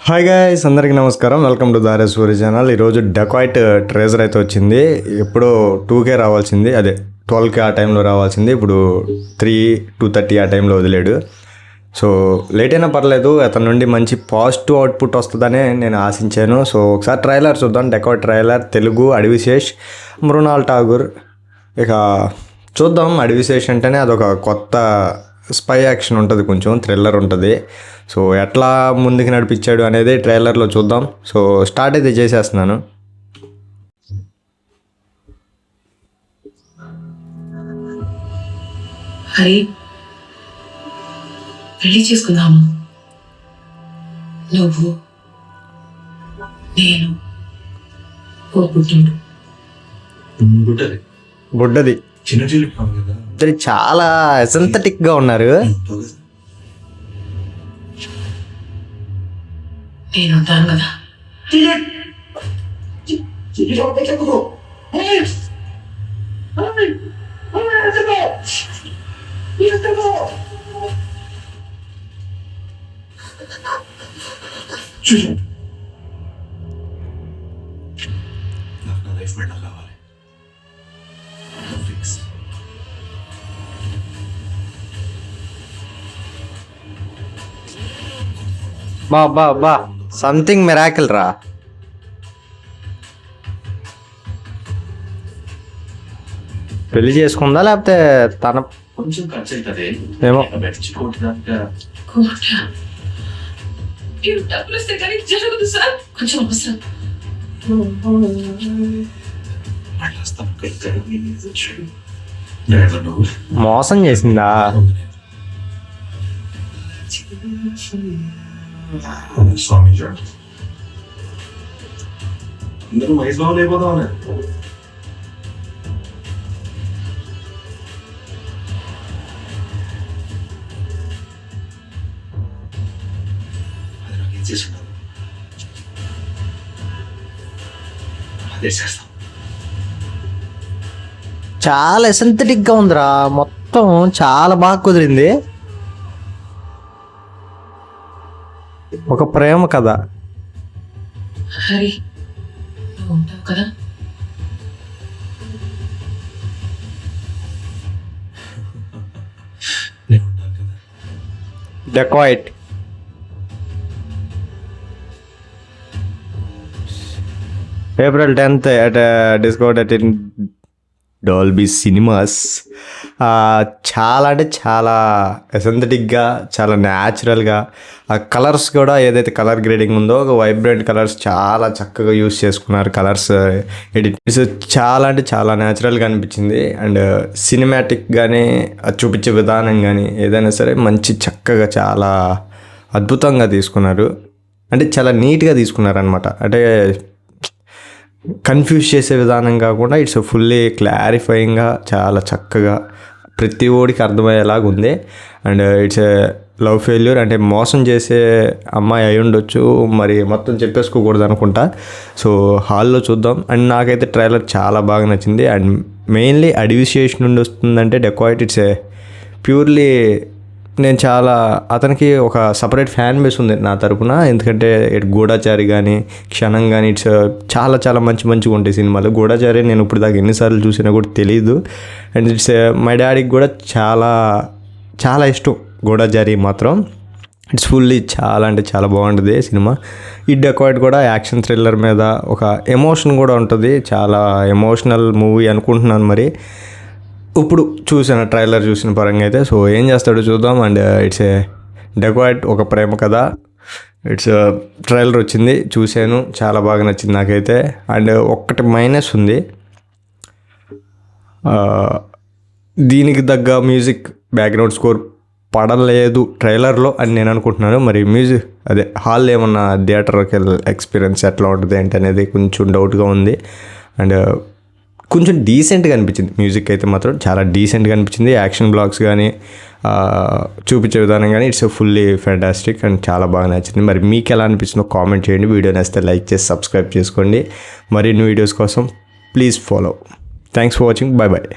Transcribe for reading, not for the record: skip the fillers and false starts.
Hi guys, అందరికీ నమస్కారం. Welcome to Dhareshwari channel. ఈరోజు డెకాయిట్ ట్రేజర్ అయితే వచ్చింది. ఎప్పుడో 2K రావాల్సింది, అదే 12K ఆ టైంలో రావాల్సింది. ఇప్పుడు 2:30 ఆ టైంలో వదిలేడు. సో లేట్ అయినా పర్లేదు, అతని నుండి మంచి పాజిటివ్ అవుట్పుట్ వస్తుందని నేను ఆశించాను. సో ఒకసారి ట్రైలర్ చూద్దాం. డెకాయిట్ ట్రైలర్, తెలుగు, అడివిశేష్, మృణాల్ ఠాగూర్. ఇక చూద్దాం. అడివిశేష్ అంటేనే అదొక కొత్త స్పై యాక్షన్ ఉంటుంది, కొంచెం థ్రిల్లర్ ఉంటుంది. సో ఎట్లా ముందుకు నడిపించాడు అనేది ట్రైలర్లో చూద్దాం. సో స్టార్ట్ అయితే చేసేస్తున్నాను. హరి, పెళ్లి చేసుకుందామా? నువ్వు, నేను, ఓ పుట్టిండు. బుడ్డది చాలా సింథటిక్గా ఉన్నారు. నేను ఉంటాను కదా. నాకు నా లైఫ్ మెడల్ కావాలి. ఫిక్స్. బా సంథింగ్ మిరాకిల్ రా. పెళ్లి చేసుకుందా లేకపోతే తన కొంచెం ఖర్చు అవుతుంది ఏమో. డబ్బులు ఇస్తే కానీ జరగదు సార్. కొంచెం అవసరం. మోసం చేసిందా? స్వామి అందరూ మహేష్ బాబు లేకపోతా ఉన్నారు. అది నాకు ఏం చేసి ఉండదు, అదే చేస్తాం. చాలా సింథటిక్గా ఉందిరా, మొత్తం చాలా బాగా కుదిరింది. ఒక ప్రేమ కథ. హరి, నువ్వు ఉంటావు కదా. నేను ఉంటాను కదా. Dacoit April 10th at Discord at Dolby Cinemas. చాలా అంటే చాలా సింథటిక్గా, చాలా న్యాచురల్గా, ఆ కలర్స్ కూడా ఏదైతే కలర్ గ్రేడింగ్ ఉందో ఒక వైబ్రెంట్ కలర్స్ చాలా చక్కగా యూస్ చేసుకున్నారు. కలర్స్ ఎడిట్స్ చాలా అంటే చాలా న్యాచురల్గా అనిపించింది. అండ్ సినిమాటిక్ కానీ చూపించే విధానం కానీ ఏదైనా సరే మంచి చక్కగా చాలా అద్భుతంగా తీసుకున్నారు. అంటే చాలా నీట్గా తీసుకున్నారు అనమాట. అంటే కన్ఫ్యూజ్ చేసే విధానం కాకుండా ఇట్స్ ఫుల్లీ క్లారిఫైయింగ్గా చాలా చక్కగా ప్రతి ఓడికి అర్థమయ్యేలాగా ఉంది. And it's a love failure, అంటే మోసం చేసే అమ్మాయి అయి ఉండొచ్చు, మరి మొత్తం చెప్పేసుకోకూడదు అనుకుంటా. సో హాల్లో చూద్దాం. అండ్ నాకైతే ట్రైలర్ చాలా బాగా నచ్చింది. అండ్ మెయిన్లీ అడివిశేష్ నుండి వస్తుందంటే డెకాయిట్ ఇట్స్ ఏ ప్యూర్లీ, నేను చాలా అతనికి ఒక సపరేట్ ఫ్యాన్ బేస్ ఉంది నా తరపున. ఎందుకంటే గూఢచారి కానీ, క్షణం కానీ ఇట్స్ చాలా చాలా మంచిగా ఉంటాయి సినిమాలు. గూఢచారి నేను ఇప్పుడు దాకా ఎన్నిసార్లు చూసినా కూడా తెలియదు. అండ్ ఇట్స్ మై డాడీకి కూడా చాలా చాలా ఇష్టం గూఢచారి మాత్రం. ఇట్స్ ఫుల్లీ చాలా అంటే చాలా బాగుంటుంది సినిమా. ఈ డెకాయిట్ కూడా యాక్షన్ థ్రిల్లర్ మీద ఒక ఎమోషన్ కూడా ఉంటుంది. చాలా ఎమోషనల్ మూవీ అనుకుంటున్నాను. మరి ఇప్పుడు చూసిన ట్రైలర్ చూసిన పరంగా అయితే సో ఏం చేస్తాడో చూద్దాం. అండ్ ఇట్స్ ఏ డెకాయిట్, ఒక ప్రేమ కథ. ఇట్స్ ట్రైలర్ వచ్చింది, చూశాను, చాలా బాగా నచ్చింది నాకైతే. అండ్ ఒక్కటి మైనస్ ఉంది, దీనికి తగ్గ మ్యూజిక్ బ్యాక్గ్రౌండ్ స్కోర్ పడలేదు ట్రైలర్లో అని నేను అనుకుంటున్నాను. మరి మ్యూజిక్ అదే హాల్ ఏమన్నా థియేటర్కి ఎక్స్పీరియన్స్ ఎట్లా ఉంటుంది ఏంటి అనేది కొంచెం డౌట్గా ఉంది. అండ్ కొంచెం డీసెంట్గా అనిపించింది. మ్యూజిక్ అయితే మాత్రం చాలా డీసెంట్గా అనిపించింది. యాక్షన్ బ్లాగ్స్ కానీ చూపించే విధానం కానీ ఇట్స్ ఫుల్లీ ఫ్యాంటాస్టిక్ అండ్ చాలా బాగా నచ్చింది. మరి మీకు ఎలా అనిపించిందో కామెంట్ చేయండి. వీడియో నచ్చితే లైక్ చేసి సబ్స్క్రైబ్ చేసుకోండి. మరిన్ని వీడియోస్ కోసం please follow. Thanks for watching. Bye bye.